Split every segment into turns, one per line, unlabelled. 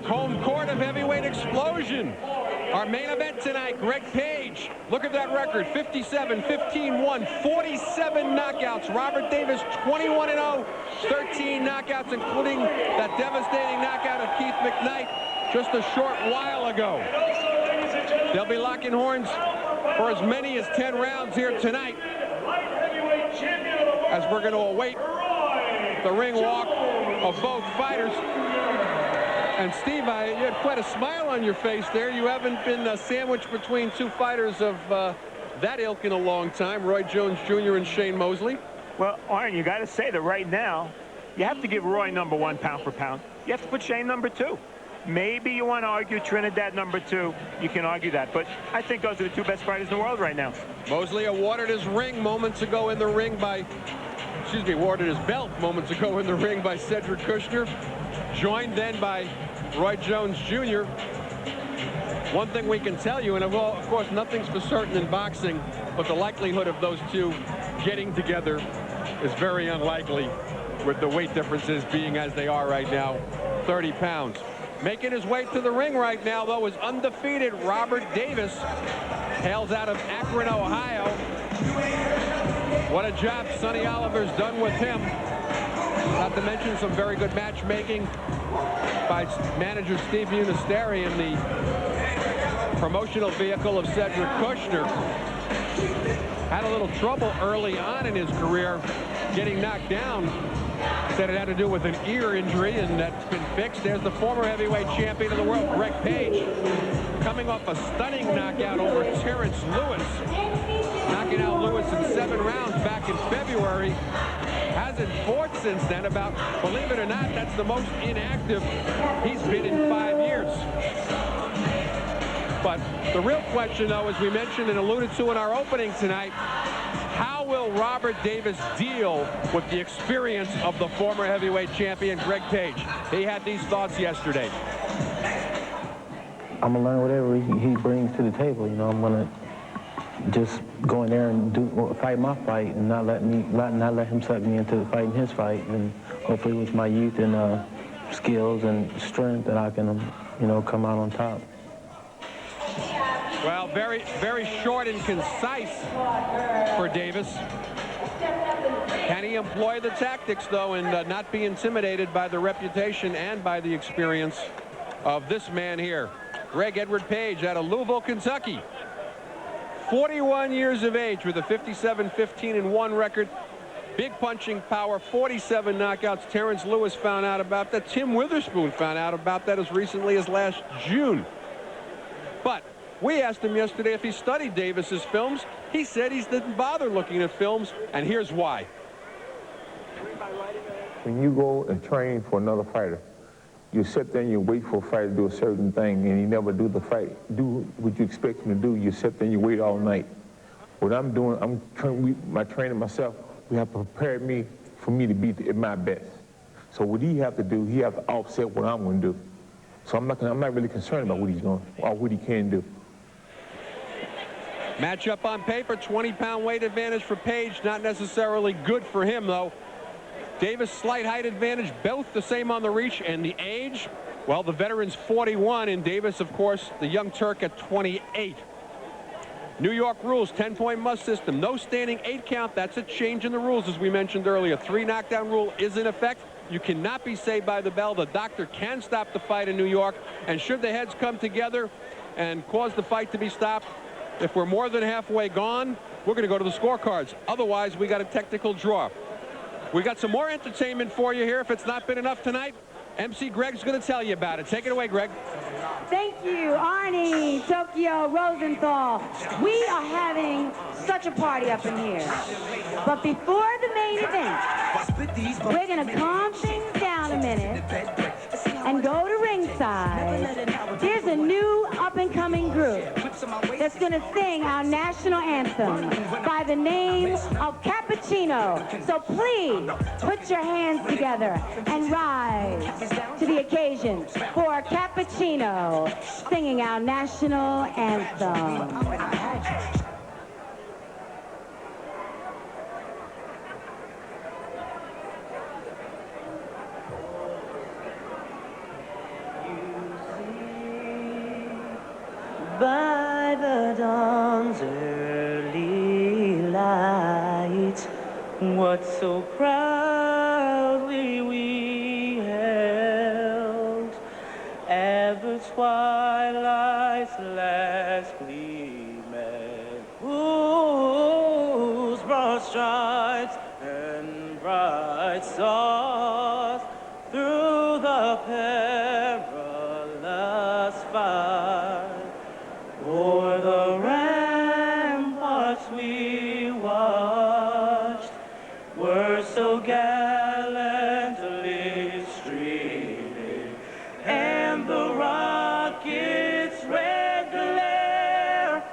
home court of heavyweight explosion. Our main event tonight, Greg Page. Look at that record, 57, 15-1, 47 knockouts. Robert Davis, 21-0, 13 knockouts, including that devastating knockout of Keith McKnight just a short while ago. They'll be locking horns for as many as 10 rounds here tonight, as we're going to await the ring walk of both fighters. And Steve, you had quite a smile on your face there. You haven't been sandwiched between two fighters of that ilk in a long time, Roy Jones Jr. and Shane Mosley.
Well, Arn, you got to say that right now, you have to give Roy #1 pound for pound. You have to put Shane #2. Maybe you want to argue Trinidad #2. You can argue that. But I think those are the two best fighters in the world right now.
Mosley awarded his ring moments ago in the ring by, awarded his belt moments ago in the ring by Cedric Kushner. Joined then by Roy Jones Jr. One thing we can tell you, and of course nothing's for certain in boxing, but the likelihood of those two getting together is very unlikely, with the weight differences being as they are right now, 30 pounds. Making his way to the ring right now, though, is undefeated Robert Davis. Hails out of Akron, Ohio. What a job Sonny Oliver's done with him. Not to mention some very good matchmaking by manager Steve Munisteri in the promotional vehicle of Cedric Kushner. Had a little trouble early on in his career getting knocked down. Said it had to do with an ear injury, and that's been fixed. There's the former heavyweight champion of the world, Greg Page, coming off a stunning knockout over Terrence Lewis. Knocking out Lewis in 7 rounds back in February. Hasn't fought since then. About, believe it or not, that's the most inactive he's been in 5 years. But the real question, though, as we mentioned and alluded to in our opening tonight, how will Robert Davis deal with the experience of the former heavyweight champion, Greg Page? He had these thoughts yesterday.
I'm going to learn whatever he brings to the table. You know, I'm going to just go in there and fight my fight and not let him suck me into fighting his fight. And hopefully with my youth and skills and strength that I can, you know, come out on top.
Well, very, very short and concise for Davis. Can he employ the tactics, though, and not be intimidated by the reputation and by the experience of this man here? Greg Edward Page out of Louisville, Kentucky. 41 years of age with a 57-15-1 record. Big punching power, 47 knockouts. Terrence Lewis found out about that. Tim Witherspoon found out about that as recently as last June. But we asked him yesterday if he studied Davis's films. He said he didn't bother looking at films, and here's why.
When you go and train for another fighter, you sit there and you wait for a fighter to do a certain thing, and he never do the fight, do what you expect him to do. You sit there and you wait all night. What I'm doing, my training myself, we have prepared me for me to be at my best. So what he have to do, he have to offset what I'm going to do. So I'm not really concerned about what he's doing or what he can do.
Matchup on paper, 20-pound weight advantage for Page. Not necessarily good for him, though. Davis, slight height advantage, both the same on the reach, and the age, well, the veteran's 41, and Davis, of course, the young Turk at 28. New York rules, 10-point must system. No standing 8 count. That's a change in the rules, as we mentioned earlier. 3 knockdown rule is in effect. You cannot be saved by the bell. The doctor can stop the fight in New York, and should the heads come together and cause the fight to be stopped, if we're more than halfway gone, we're going to go to the scorecards. Otherwise, we got a technical draw. We got some more entertainment for you here. If it's not been enough tonight, MC Greg's going to tell you about it. Take it away, Greg.
Thank you, Arnie, Tokyo, Rosenthal. We are having such a party up in here. But before the main event, we're going to calm things down a minute and go to ringside. There's a new up-and-coming group that's going to sing our national anthem by the name of Cappuccino. So please put your hands together and rise to the occasion for Cappuccino singing our national anthem.
what so proudly we held at the twilight's last gleaming, whose broad stripes and bright stars through the perilous fight o'er the ramparts we watched were so gallantly streaming, and the rockets' red glare,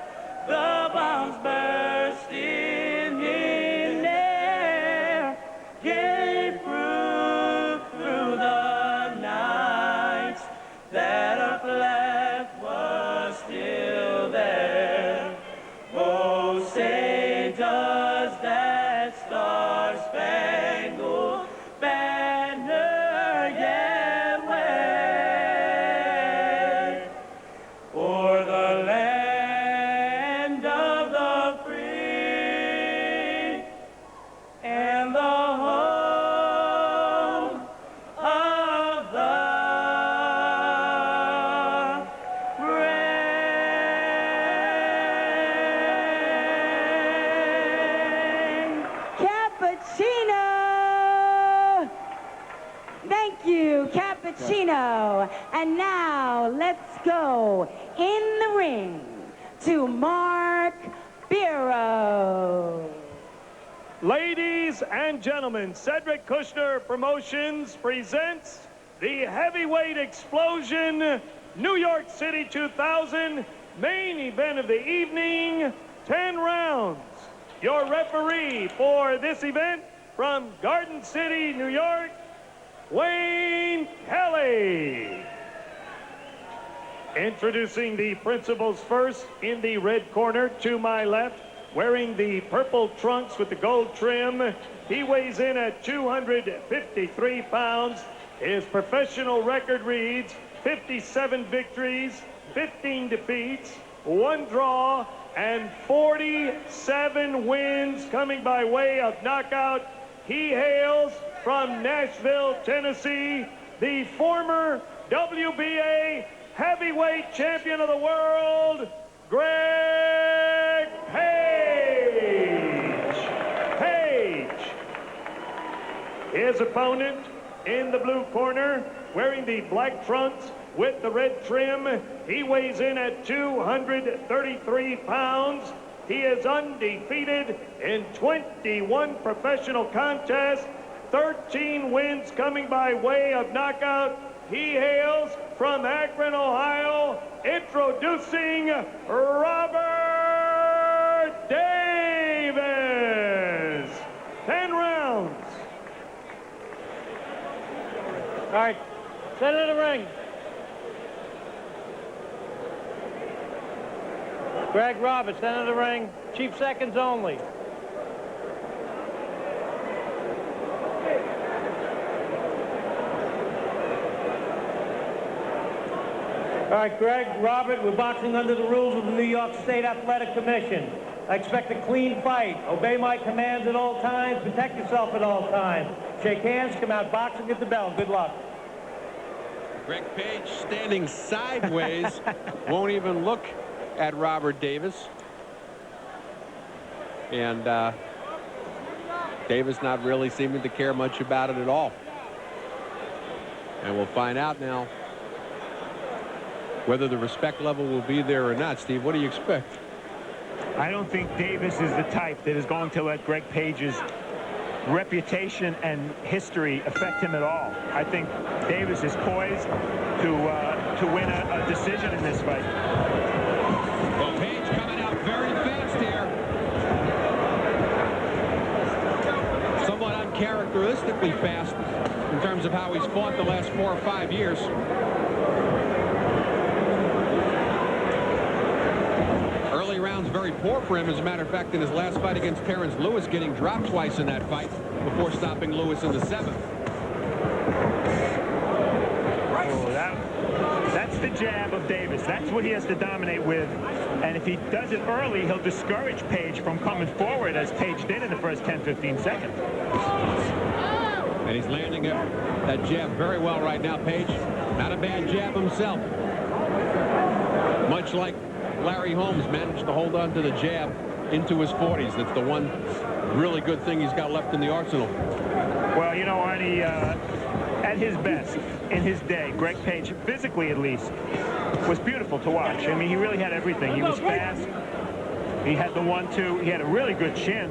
the bombs bursting in air, gave proof through the night that our flag was still there. Oh, say does that star-spangled banner yet wave o'er the land of the free and the home of the brave.
Cappuccino! Thank you, Cappuccino. And now let's go in the ring to Mark Biro.
Ladies and gentlemen, Cedric Kushner Promotions presents the Heavyweight Explosion New York City 2000 main event of the evening, 10 rounds. Your referee for this event from Garden City, New York, Wayne Kelly. Introducing the principals first, in the red corner to my left, wearing the purple trunks with the gold trim. He weighs in at 253 pounds. His professional record reads 57 victories, 15 defeats, 1 draw, and 47 wins coming by way of knockout. He hails from Nashville, Tennessee, the former WBA heavyweight champion of the world, Greg Page. His opponent in the blue corner, wearing the black trunks with the red trim, he weighs in at 233 pounds. He is undefeated in 21 professional contests, 13 wins coming by way of knockout. He hails from Akron, Ohio, introducing Robert Davis. 10 rounds.
All right, center of the ring. Greg Roberts, center of the ring. Chief seconds only. All right, Greg, Robert, we're boxing under the rules of the New York State Athletic Commission. I expect a clean fight. Obey my commands at all times. Protect yourself at all times. Shake hands, come out boxing at the bell. Good luck.
Greg Page standing sideways, won't even look at Robert Davis. And Davis not really seeming to care much about it at all. And we'll find out now whether the respect level will be there or not. Steve, what do you expect?
I don't think Davis is the type that is going to let Greg Page's reputation and history affect him at all. I think Davis is poised to win a decision in this fight.
Well, Page coming out very fast here. Somewhat uncharacteristically fast in terms of how he's fought the last 4 or 5 years. Early rounds very poor for him. As a matter of fact, in his last fight against Terrence Lewis, getting dropped twice in that fight before stopping Lewis in the 7th.
Oh, that's That's the jab of Davis. That's what he has to dominate with. And if he does it early, he'll discourage Page from coming forward, as Page did in the first 10, 15 seconds.
And he's landing that jab very well right now, Page. Not a bad jab himself. Much like Larry Holmes managed to hold on to the jab into his 40s. That's the one really good thing he's got left in the arsenal.
Well, you know, Arnie, at his best, in his day, Greg Page, physically at least, was beautiful to watch. I mean, he really had everything. He was fast. He had the 1-2. He had a really good chin.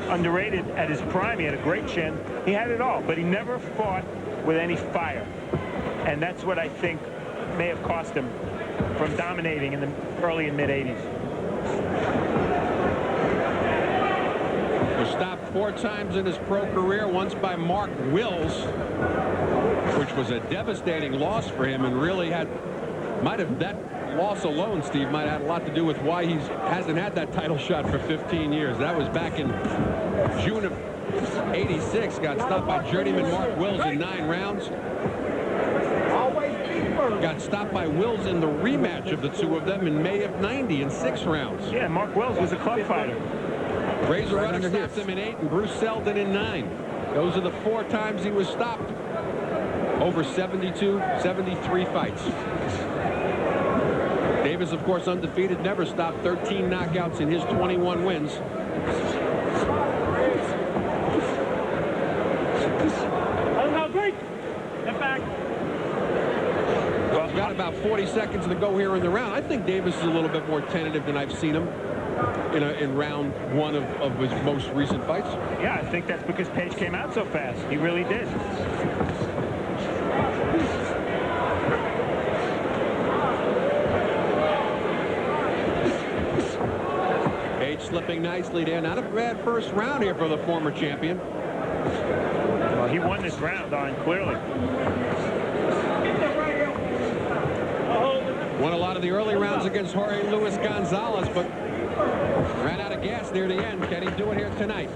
Underrated at his prime. He had a great chin. He had it all, but he never fought with any fire. And that's what I think may have cost him from dominating in the early and mid-'80s.
Was stopped 4 times in his pro career, once by Mark Wills, which was a devastating loss for him, and really that loss alone, Steve, might have had a lot to do with why he hasn't had that title shot for 15 years. That was back in June of '86. Got stopped by journeyman Mark Wills in 9 rounds. Got stopped by Wills in the rematch of the two of them in May of '90 in 6 rounds.
Yeah, Mark Wills was a club fighter.
Razor Ruddock stopped him in 8 and Bruce Seldon in 9. Those are the 4 times he was stopped over 72, 73 fights. Davis, of course, undefeated, never stopped, 13 knockouts in his 21 wins.
Get back.
Well, we've got about 40 seconds to go here in the round. I think Davis is a little bit more tentative than I've seen him in round 1 of his most recent fights.
Yeah, I think that's because Page came out so fast. He really did.
Page slipping nicely there. Not a bad first round here for the former champion.
Well, he won this round, Don, clearly.
Won a lot of the early rounds against Jorge Luis Gonzalez, but ran out of gas near the end. Can he do it here tonight?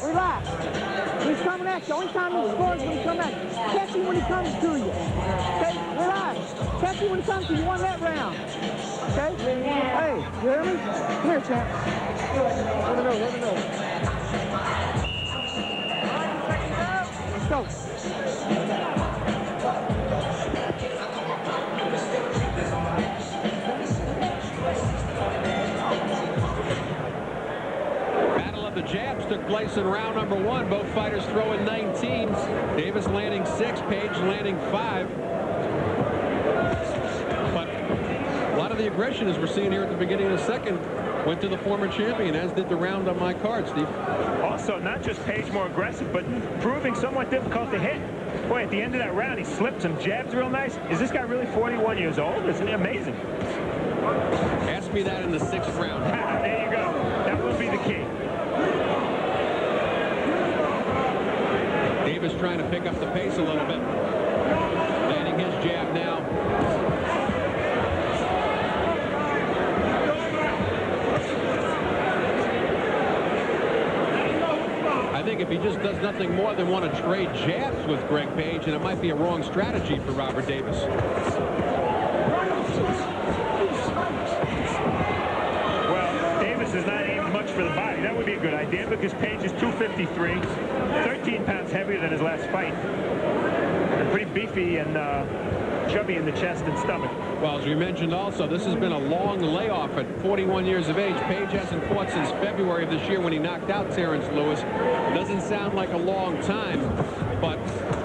Relax. He's coming at you. Only time he scores when he comes at you. Catch him when he comes to you. Okay? Relax. Catch him when he comes to you. You won that round. Okay? Hey, you hear me? Come here, champ. Let me know. Let's go.
Battle of the jabs took place in round number 1. Both fighters throwing 19. Davis landing 6, Page landing 5. But a lot of the aggression, as we're seeing here at the beginning of the second, went to the former champion, as did the round on my card, Steve.
Also, not just Page more aggressive, but proving somewhat difficult to hit. Boy, at the end of that round, he slipped some jabs real nice. Is this guy really 41 years old? Isn't he amazing?
Ask me that in the 6th round.
There you go. That will be the key.
Davis trying to pick up the pace a little bit. Landing his jab now. I think if he just does nothing more than want to trade jabs with Greg Page, and it might be a wrong strategy for Robert Davis.
Well, Davis is not aiming much for the body. That would be a good idea because Page is 253, 13 pounds heavier than his last fight. And pretty beefy and chubby in the chest and stomach.
Well, as we mentioned also, this has been a long layoff at 41 years of age. Page hasn't fought since February of this year when he knocked out Terrence Lewis. Doesn't sound like a long time, but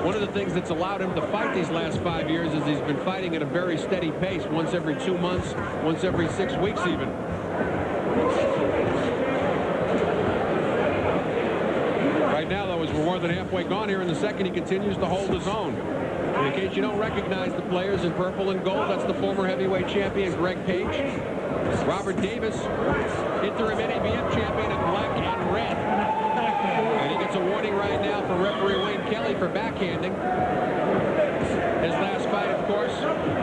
one of the things that's allowed him to fight these last 5 years is he's been fighting at a very steady pace, once every 2 months, once every 6 weeks even. Right now, though, as we're more than halfway gone here in the second, he continues to hold his own. In case you don't recognize the players in purple and gold, that's the former heavyweight champion Greg Page. Robert Davis, interim NABF champion in black and red. And he gets a warning right now from referee Wayne Kelly for backhanding. His last fight, of course,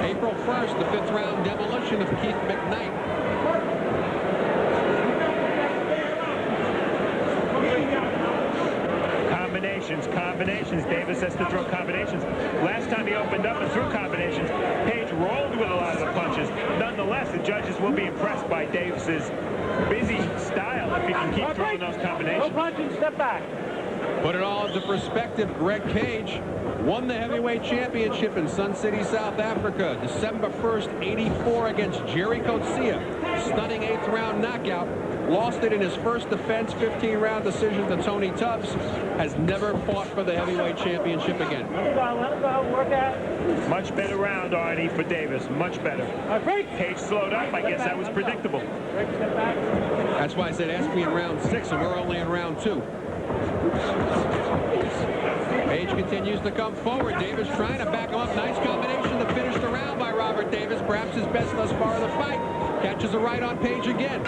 April 1st, the 5th round demolition of Keith McKnight.
combinations. Davis has to throw combinations. Last time he opened up and threw combinations, Page rolled with a lot of the punches. Nonetheless, the judges will be impressed by Davis's busy style if he can keep throwing those combinations.
No punching, step back.
Put it all into perspective, Greg Page won the heavyweight championship in Sun City, South Africa, December 1st, 84 against Jerry Coetzee. Stunning 8th round knockout. Lost it in his first defense, 15-round decision to Tony Tubbs. Has never fought for the heavyweight championship again.
Let him go, work out.
Much better round, Arnie, for Davis. Much better. Page slowed up. I guess that was predictable.
That's why I said ask me in round 6, and we're only in round 2. Page continues to come forward. Davis trying to back him up. Nice combination to finish the round by Robert Davis. Perhaps his best thus far of the fight. Catches a right on Page again.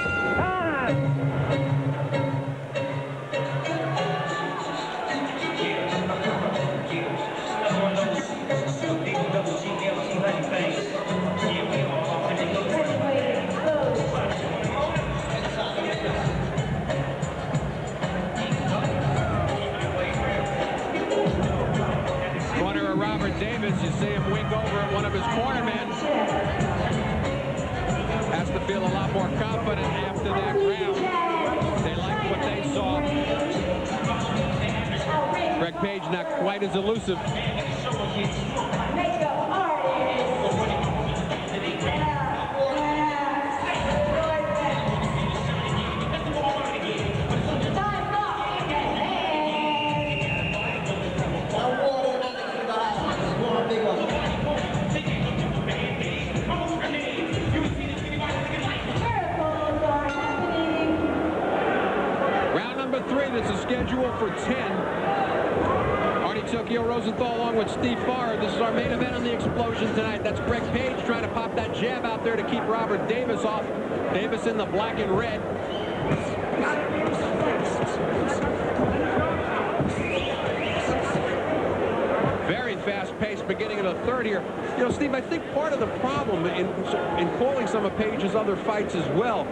Corner of Robert Davis. You see him wink over at one of his cornermen. Has to feel a lot more confident after that round. They like what they saw. Greg Page not quite as elusive. This is scheduled for 10. Arnie Tokyo Rosenthal along with Steve Farr. This is our main event on the Explosion tonight. That's Greg Page trying to pop that jab out there to keep Robert Davis off. Davis in the black and red. Very fast-paced beginning of the third here. You know, Steve, I think part of the problem in calling some of Page's other fights as well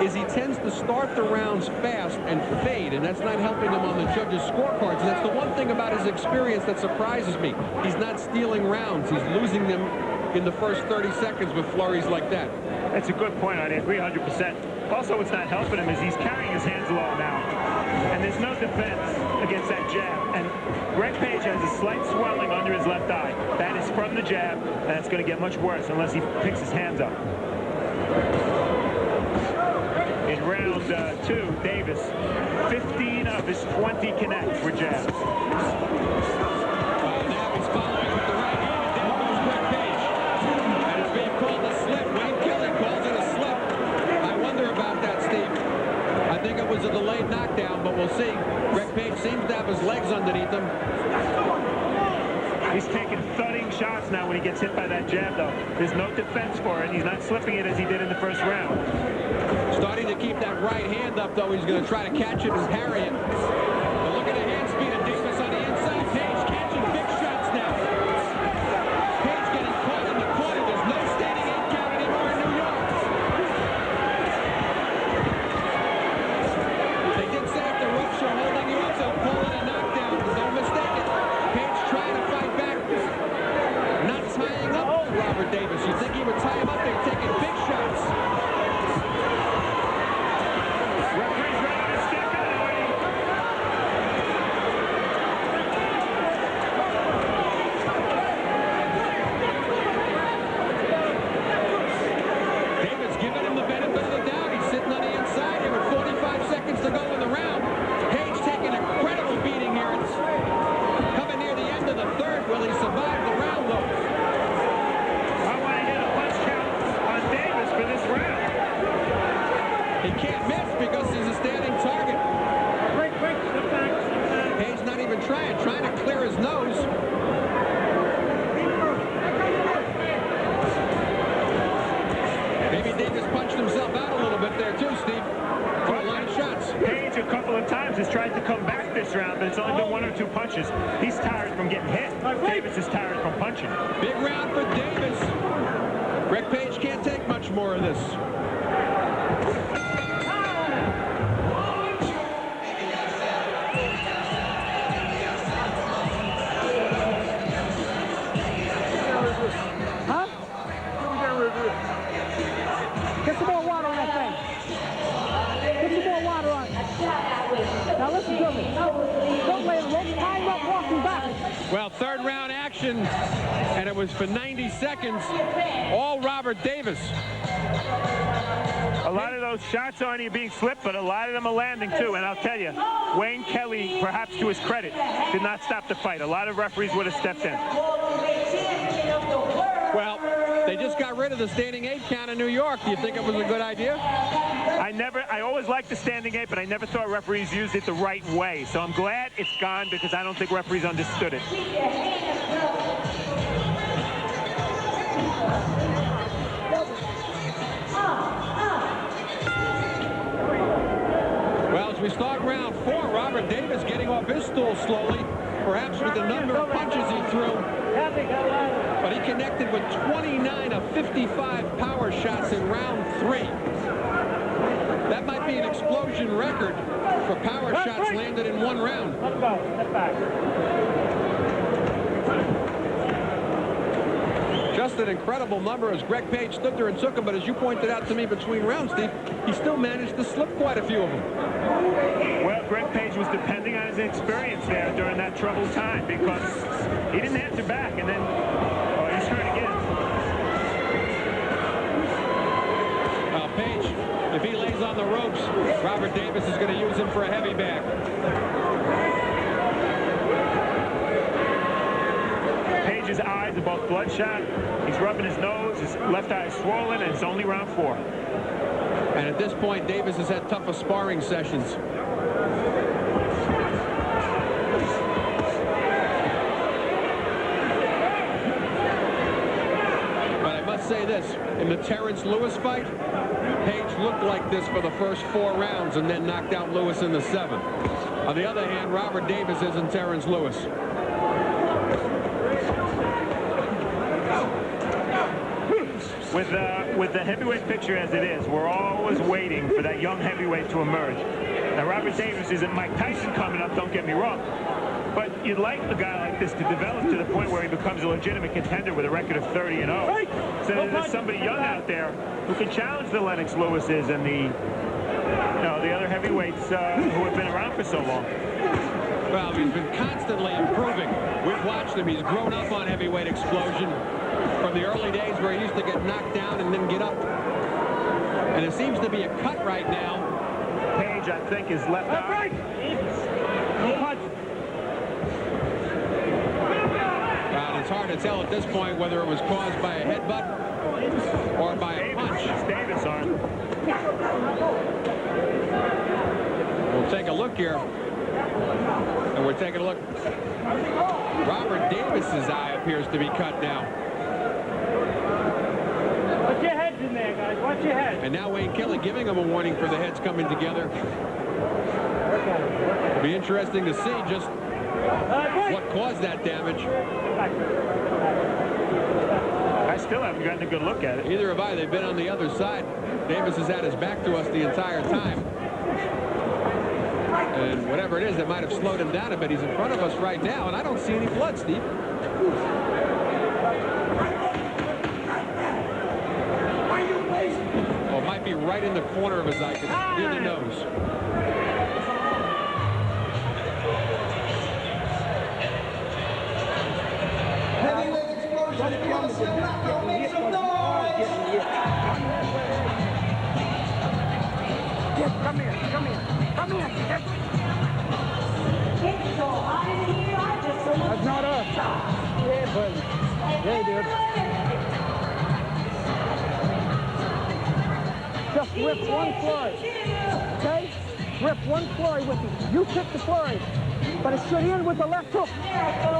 is he tends to start the rounds fast and fade, and that's not helping him on the judges' scorecards. And that's the one thing about his experience that surprises me. He's not stealing rounds. He's losing them in the first 30 seconds with flurries like that.
That's a good point. I agree 100%. Also, what's not helping him is he's carrying his hands low now, and there's no defense against that jab. And Greg Page has a slight swelling under his left eye. That is from the jab, and it's going to get much worse unless he picks his hands up. In round 2, Davis, 15 of his 20 connects were jabs.
Now he's following with the right hand, and down goes Greg Page. And it's being called a slip. Wayne Kelly calls it a slip. I wonder about that, Steve. I think it was a delayed knockdown, but we'll see. Greg Page seems to have his legs underneath him.
He's taking thudding shots now when he gets hit by that jab, though. There's no defense for it. He's not slipping it as he did in the first round.
Starting to keep that right hand up, though. He's going to try to catch it and parry it. But look at the hand speed of Davis on the inside. Page catching big shots now. Page getting caught in the corner. There's no standing 8 count anymore in New York. They did say if the ropes are holding you up, they'll call it a knockdown. Don't mistake it. Page trying to fight back. Not tying up Robert Davis. You think he would tie him up? They're taking big shots. To go in the round. Page taking an incredible beating here. It's coming near the end of the third. Will he survive the round, though?
I want to hit a punch count on Davis for this round.
He can't miss because he's a standing target.
Quick, step back.
Page not even trying to clear his nose. Maybe Davis punched himself out a little bit there, too, Steve. For a lot of shots.
Page a couple of times has tried to come back this round, but it's only been 1 or 2 punches. He's tired from getting hit. Davis is tired from punching.
Big round for Davis. Greg Page can't take much more of this. submission, and it was for 90 seconds, all Robert Davis.
A lot of those shots aren't even being slipped, but a lot of them are landing too. And I'll tell you, Wayne Kelly, perhaps to his credit, did not stop the fight. A lot of referees would have stepped in.
Well, they just got rid of the standing 8 count in New York. Do you think it was a good idea?
I always liked the standing 8, but I never thought referees used it the right way. So I'm glad it's gone because I don't think referees understood it.
Well, as we start round 4, Robert Davis getting off his stool slowly, perhaps with the number of punches he threw. But he connected with 29 of 55 power shots in round 3. That might be an explosion record for power shots landed in one round.
Let's go. Step back.
Just an incredible number as Greg Page stood there and took him, but as you pointed out to me between rounds, Steve, he still managed to slip quite a few of them.
Well, Greg Page was depending on his experience there during that troubled time because he didn't answer back, and then, oh, he's hurt again.
Well, Page, if he lays on the ropes, Robert Davis is going to use him for a heavy bag.
Page's eyes are both bloodshot. He's rubbing his nose. His left eye is swollen, and it's only round 4.
And at this point, Davis has had tougher sparring sessions. But I must say this, in the Terrence Lewis fight, Page looked like this for the first 4 rounds and then knocked out Lewis in the 7th. On the other hand, Robert Davis isn't Terrence Lewis.
With the heavyweight picture as it is, we're always waiting for that young heavyweight to emerge. Now, Robert Davis isn't Mike Tyson coming up, don't get me wrong. But you'd like a guy like this to develop to the point where he becomes a legitimate contender with a record of 30-0. So there's somebody young out there who can challenge the Lennox Lewises and the other heavyweights who have been around for so long.
Well, he's been constantly improving. We've watched him. He's grown up on heavyweight explosion from the early days where he used to get knocked down and then get up. And it seems to be a cut right now.
Page, I think, is left eye.
And it's hard to tell at this point whether it was caused by a headbutt or by a punch.
Davis on.
We'll take a look here. And we're taking a look. Robert Davis's eye appears to be cut now.
Put your heads in there, guys. Watch your heads.
And now Wayne Kelly giving him a warning for the heads coming together. It'll be interesting to see just what caused that damage.
I still haven't gotten a good look at it.
Either have I. They've been on the other side. Davis has had his back to us the entire time. And whatever it is that might have slowed him down a bit, he's in front of us right now, and I don't see any blood, Steve. Oh, it might be right in the corner of his eye, near the nose.
Come here. That's not us. Yeah, buddy. Yeah, dude. Just rip one flurry. Okay? Rip one flurry with you. You kick the flurry. But it should end with the left hook.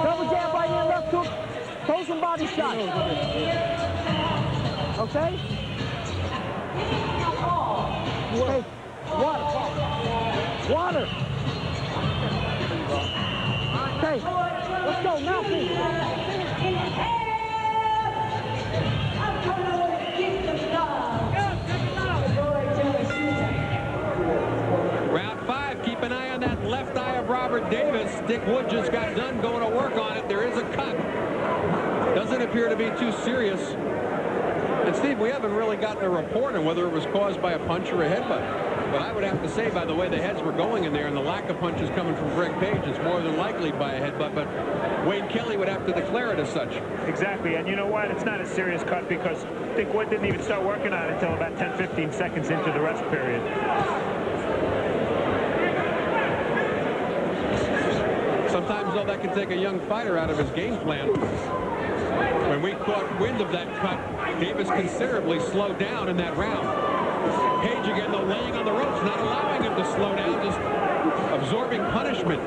Double jab right in, left hook. Throw some body shots. Okay? Okay. Water. Okay, let's go, mouthpiece.
Round 5, keep an eye on that left eye of Robert Davis. Dick Wood just got done going to work on it. There is a cut. Doesn't appear to be too serious. And Steve, we haven't really gotten a report on whether it was caused by a punch or a headbutt. But I would have to say, by the way the heads were going in there and the lack of punches coming from Greg Page, it's more than likely by a headbutt. But Wade Kelly would have to declare it as such.
Exactly. And you know what? It's not a serious cut because Dick Wood didn't even start working on it until about 10-15 seconds into the rest period.
Sometimes, though, that can take a young fighter out of his game plan. When we caught wind of that cut, Davis considerably slowed down in that round. Page again, though, laying on the ropes, not allowing him to slow down, just absorbing punishment.